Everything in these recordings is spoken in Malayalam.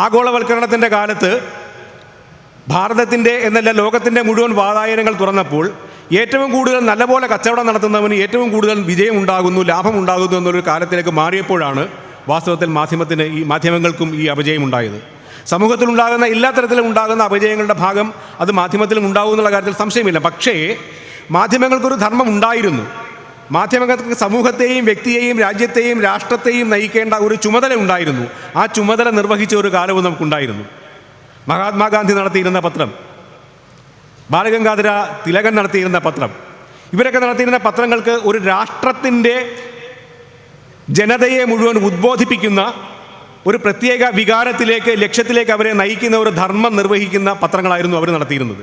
ആഗോളവൽക്കരണത്തിൻ്റെ കാലത്ത് ഭാരതത്തിൻ്റെ എന്നല്ല ലോകത്തിൻ്റെ മുഴുവൻ വാതായനങ്ങൾ തുറന്നപ്പോൾ ഏറ്റവും കൂടുതൽ നല്ലപോലെ കച്ചവടം നടത്തുന്നവന് ഏറ്റവും കൂടുതൽ വിജയം ഉണ്ടാകുന്നു, ലാഭം ഉണ്ടാകുന്നു എന്നൊരു കാലത്തിലേക്ക് മാറിയപ്പോഴാണ് വാസ്തവത്തിൽ മാധ്യമങ്ങൾക്കും ഈ അപജയം ഉണ്ടായത്. സമൂഹത്തിലുണ്ടാകുന്ന എല്ലാ തരത്തിലും ഉണ്ടാകുന്ന അപജയങ്ങളുടെ ഭാഗം അത് മാധ്യമത്തിലും ഉണ്ടാകും എന്നുള്ള കാര്യത്തിൽ സംശയമില്ല. പക്ഷേ മാധ്യമങ്ങൾക്കൊരു ധർമ്മം ഉണ്ടായിരുന്നു. മാധ്യമങ്ങൾക്ക് സമൂഹത്തെയും വ്യക്തിയെയും രാജ്യത്തെയും രാഷ്ട്രത്തെയും നയിക്കേണ്ട ഒരു ചുമതല ഉണ്ടായിരുന്നു. ആ ചുമതല നിർവഹിച്ച ഒരു കാലവും നമുക്കുണ്ടായിരുന്നു. മഹാത്മാഗാന്ധി നടത്തിയിരുന്ന പത്രം, ബാലഗംഗാധര തിലകൻ നടത്തിയിരുന്ന പത്രം, ഇവരൊക്കെ നടത്തിയിരുന്ന പത്രങ്ങൾക്ക് ഒരു രാഷ്ട്രത്തിൻ്റെ ജനതയെ മുഴുവൻ ഉദ്ബോധിപ്പിക്കുന്ന ഒരു പ്രത്യേക വികാരത്തിലേക്ക്, ലക്ഷ്യത്തിലേക്ക് അവരെ നയിക്കുന്ന ഒരു ധർമ്മം നിർവഹിക്കുന്ന പത്രങ്ങളായിരുന്നു അവർ നടത്തിയിരുന്നത്.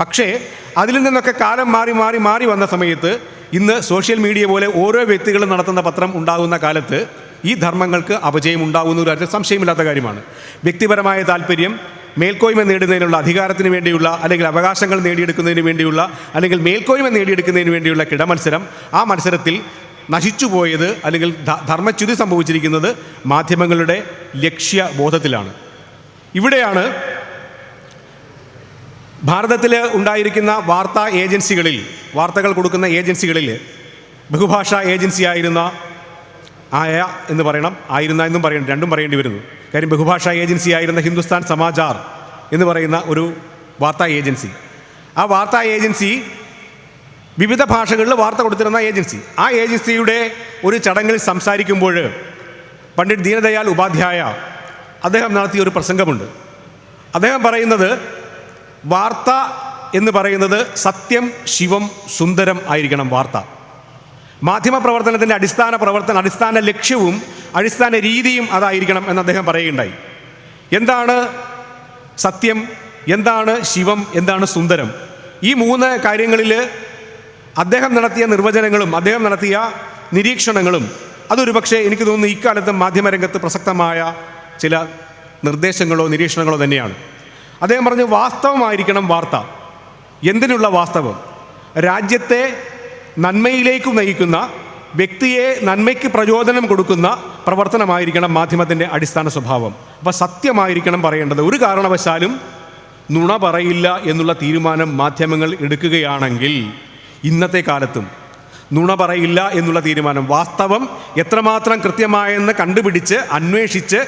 പക്ഷേ അതിൽ നിന്നൊക്കെ കാലം മാറി വന്ന സമയത്ത് ഇന്ന് സോഷ്യൽ മീഡിയ പോലെ ഓരോ വ്യക്തികളും നടത്തുന്ന പത്രം ഉണ്ടാകുന്ന കാലത്ത് ഈ ധർമ്മങ്ങൾക്ക് അപജയം ഉണ്ടാകുന്ന ഒരു കാര്യത്തിൽ സംശയമില്ലാത്ത കാര്യമാണ്. വ്യക്തിപരമായ താല്പര്യം, മേൽക്കോയ്മ നേടുന്നതിനുള്ള അധികാരത്തിന് വേണ്ടിയുള്ള അല്ലെങ്കിൽ അവകാശങ്ങൾ നേടിയെടുക്കുന്നതിന് വേണ്ടിയുള്ള അല്ലെങ്കിൽ മേൽക്കോയ്മ നേടിയെടുക്കുന്നതിന് വേണ്ടിയുള്ള കിടമത്സരം, ആ മത്സരത്തിൽ നശിച്ചുപോയത് അല്ലെങ്കിൽ ധർമ്മച്യുതി സംഭവിച്ചിരിക്കുന്നത് മാധ്യമങ്ങളുടെ ലക്ഷ്യബോധത്തിലാണ്. ഇവിടെയാണ് ഭാരതത്തിൽ ഉണ്ടായിരിക്കുന്ന വാർത്താ ഏജൻസികളിൽ, വാർത്തകൾ കൊടുക്കുന്ന ഏജൻസികളിൽ ബഹുഭാഷാ ഏജൻസി ആയിരുന്ന എന്ന് പറയണം, ആയിരുന്ന എന്നും പറയണം, രണ്ടും പറയേണ്ടി വരുന്നു. കാര്യം ബഹുഭാഷാ ഏജൻസി ആയിരുന്ന ഹിന്ദുസ്ഥാൻ സമാചാർ എന്ന് പറയുന്ന ഒരു വാർത്താ ഏജൻസി, ആ വാർത്താ ഏജൻസി വിവിധ ഭാഷകളിൽ വാർത്ത കൊടുത്തിരുന്ന ഏജൻസി, ആ ഏജൻസിയുടെ ഒരു ചടങ്ങിൽ സംസാരിക്കുമ്പോൾ പണ്ഡിറ്റ് ദീനദയാൽ ഉപാധ്യായ അദ്ദേഹം നടത്തിയ ഒരു പ്രസംഗമുണ്ട്. അദ്ദേഹം പറയുന്നത് വാർത്ത എന്ന് പറയുന്നത് സത്യം, ശിവം, സുന്ദരം ആയിരിക്കണം വാർത്ത. മാധ്യമപ്രവർത്തനത്തിൻ്റെ അടിസ്ഥാന ലക്ഷ്യവും അടിസ്ഥാന രീതിയും അതായിരിക്കണം എന്ന് അദ്ദേഹം പറയുകയുണ്ടായി. എന്താണ് സത്യം, എന്താണ് ശിവം, എന്താണ് സുന്ദരം? ഈ മൂന്ന് കാര്യങ്ങളിൽ അദ്ദേഹം നടത്തിയ നിർവചനങ്ങളും അദ്ദേഹം നടത്തിയ നിരീക്ഷണങ്ങളും അതൊരു പക്ഷേ എനിക്ക് തോന്നുന്നു ഇക്കാലത്ത് മാധ്യമരംഗത്ത് പ്രസക്തമായ ചില നിർദ്ദേശങ്ങളോ നിരീക്ഷണങ്ങളോ തന്നെയാണ്. അദ്ദേഹം പറഞ്ഞു, വാസ്തവമായിരിക്കണം വാർത്ത. എന്തിനുള്ള വാസ്തവം? രാജ്യത്തെ നന്മയിലേക്ക് നയിക്കുന്ന, വ്യക്തിയെ നന്മയ്ക്ക് പ്രചോദനം കൊടുക്കുന്ന പ്രവർത്തനമായിരിക്കണം മാധ്യമത്തിൻ്റെ അടിസ്ഥാന സ്വഭാവം. അപ്പോൾ സത്യമായിരിക്കണം പറയേണ്ടത്. ഒരു കാരണവശാലും നുണ പറയില്ല എന്നുള്ള തീരുമാനം മാധ്യമങ്ങൾ എടുക്കുകയാണെങ്കിൽ ഇന്നത്തെ കാലത്തും നുണ പറയില്ല എന്നുള്ള തീരുമാനം, വാസ്തവം എത്രമാത്രം കൃത്യമായെന്ന് കണ്ടുപിടിച്ച് അന്വേഷിച്ച്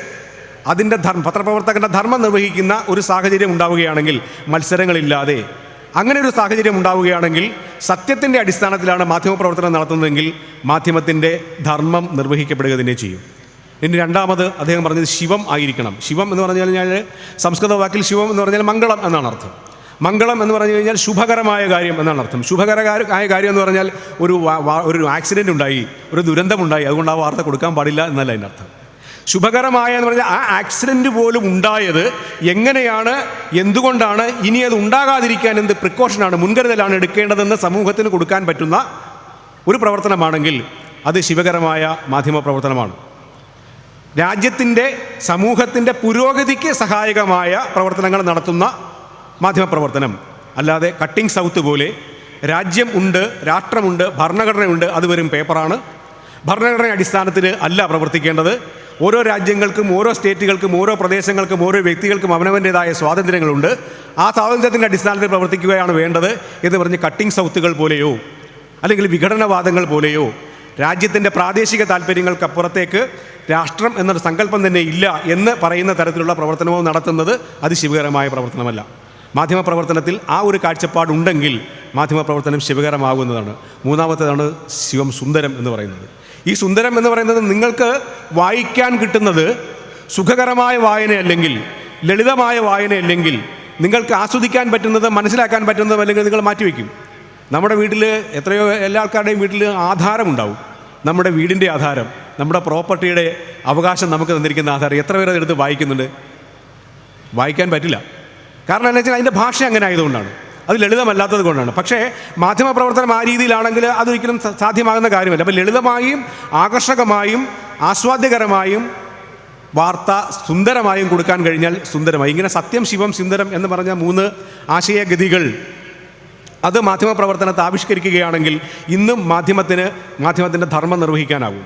അതിൻ്റെ പത്രപ്രവർത്തകൻ്റെ ധർമ്മം നിർവഹിക്കുന്ന ഒരു സാഹചര്യം ഉണ്ടാവുകയാണെങ്കിൽ, മത്സരങ്ങളില്ലാതെ അങ്ങനെ ഒരു സാഹചര്യം ഉണ്ടാവുകയാണെങ്കിൽ, സത്യത്തിൻ്റെ അടിസ്ഥാനത്തിലാണ് മാധ്യമപ്രവർത്തനം നടത്തുന്നതെങ്കിൽ മാധ്യമത്തിൻ്റെ ധർമ്മം നിർവഹിക്കപ്പെടുക തന്നെ ചെയ്യും. ഇനി രണ്ടാമത് അദ്ദേഹം പറഞ്ഞത് ശിവം ആയിരിക്കണം. ശിവം എന്ന് പറഞ്ഞു കഴിഞ്ഞാൽ സംസ്കൃത വാക്കിൽ ശിവം എന്ന് പറഞ്ഞാൽ മംഗളം എന്നാണ് അർത്ഥം. മംഗളം എന്ന് പറഞ്ഞു കഴിഞ്ഞാൽ ശുഭകരമായ കാര്യം എന്നാണ് അർത്ഥം. ശുഭകരമായ കാര്യം എന്ന് പറഞ്ഞാൽ ഒരു ആക്സിഡൻ്റ് ഉണ്ടായി, ഒരു ദുരന്തമുണ്ടായി, അതുകൊണ്ട് ആ വാർത്ത കൊടുക്കാൻ പാടില്ല എന്നല്ല അതിൻ്റെ അർത്ഥം. ശുഭകരമായ എന്ന് പറഞ്ഞാൽ ആ ആക്സിഡൻറ്റ് പോലും ഉണ്ടായത് എങ്ങനെയാണ്, എന്തുകൊണ്ടാണ്, ഇനി അത് ഉണ്ടാകാതിരിക്കാൻ എന്ത് പ്രിക്കോഷനാണ്, മുൻകരുതലാണ് എടുക്കേണ്ടതെന്ന് സമൂഹത്തിന് കൊടുക്കാൻ പറ്റുന്ന ഒരു പ്രവർത്തനമാണെങ്കിൽ അത് ശിവകരമായ മാധ്യമ പ്രവർത്തനമാണ്. രാജ്യത്തിൻ്റെ സമൂഹത്തിൻ്റെ പുരോഗതിക്ക് സഹായകമായ പ്രവർത്തനങ്ങൾ നടത്തുന്ന മാധ്യമപ്രവർത്തനം. അല്ലാതെ കട്ടിംഗ് സൗത്ത് പോലെ രാജ്യം ഉണ്ട്, രാഷ്ട്രമുണ്ട്, ഭരണഘടനയുണ്ട്, അത് വെറും പേപ്പറാണ്. ഭരണഘടന അടിസ്ഥാനത്തിൽ അല്ല പ്രവർത്തിക്കേണ്ടത്. ഓരോ രാജ്യങ്ങൾക്കും, ഓരോ സ്റ്റേറ്റുകൾക്കും, ഓരോ പ്രദേശങ്ങൾക്കും, ഓരോ വ്യക്തികൾക്കും അവനവൻ്റേതായ സ്വാതന്ത്ര്യങ്ങളുണ്ട്. ആ സ്വാതന്ത്ര്യത്തിൻ്റെ അടിസ്ഥാനത്തിൽ പ്രവർത്തിക്കുകയാണ് വേണ്ടത് എന്ന് പറഞ്ഞ് കട്ടിംഗ് സൗത്തുകൾ പോലെയോ അല്ലെങ്കിൽ വിഘടനവാദങ്ങൾ പോലെയോ രാജ്യത്തിൻ്റെ പ്രാദേശിക താല്പര്യങ്ങൾക്കപ്പുറത്തേക്ക് രാഷ്ട്രം എന്നൊരു സങ്കല്പം തന്നെ ഇല്ല എന്ന് പറയുന്ന തരത്തിലുള്ള പ്രവർത്തനവും നടത്തുന്നത് അത് ശിവകരമായ പ്രവർത്തനമല്ല. മാധ്യമപ്രവർത്തനത്തിൽ ആ ഒരു കാഴ്ചപ്പാടുണ്ടെങ്കിൽ മാധ്യമപ്രവർത്തനം ശിവകരമാകുന്നതാണ്. മൂന്നാമത്തേതാണ് ശിവം, സുന്ദരം എന്ന് പറയുന്നത്. ഈ സുന്ദരം എന്ന് പറയുന്നത് നിങ്ങൾക്ക് വായിക്കാൻ കിട്ടുന്നത് സുഖകരമായ വായനയല്ലെങ്കിൽ, ലളിതമായ വായനയല്ലെങ്കിൽ, നിങ്ങൾക്ക് ആസ്വദിക്കാൻ പറ്റുന്നത്, മനസ്സിലാക്കാൻ പറ്റുന്നതും അല്ലെങ്കിൽ നിങ്ങൾ മാറ്റിവെക്കും. നമ്മുടെ വീട്ടിൽ എത്രയോ എല്ലാ ആൾക്കാരുടെയും വീട്ടിൽ ആധാരമുണ്ടാവും. നമ്മുടെ വീടിൻ്റെ ആധാരം, നമ്മുടെ പ്രോപ്പർട്ടിയുടെ അവകാശം നമുക്ക് തന്നിരിക്കുന്ന ആധാരം എത്ര പേര് അതെടുത്ത് വായിക്കുന്നുണ്ട്? വായിക്കാൻ പറ്റില്ല. കാരണം എന്താ വെച്ചാൽ അതിൻ്റെ ഭാഷ അങ്ങനെ ആയതുകൊണ്ടാണ്, അത് ലളിതമല്ലാത്തത് കൊണ്ടാണ്. പക്ഷേ മാധ്യമപ്രവർത്തനം ആ രീതിയിലാണെങ്കിൽ അതൊരിക്കലും സാധ്യമാകുന്ന കാര്യമല്ല. അപ്പോൾ ലളിതമായും ആകർഷകമായും ആസ്വാദ്യകരമായും വാർത്ത സുന്ദരമായും കൊടുക്കാൻ കഴിഞ്ഞാൽ സുന്ദരമായി. ഇങ്ങനെ സത്യം, ശിവം, സുന്ദരം എന്ന് പറഞ്ഞ മൂന്ന് ആശയഗതികൾ അത് മാധ്യമപ്രവർത്തനത്തെ ആവിഷ്കരിക്കുകയാണെങ്കിൽ ഇന്നും മാധ്യമത്തിൻ്റെ ധർമ്മം നിർവഹിക്കാനാകും.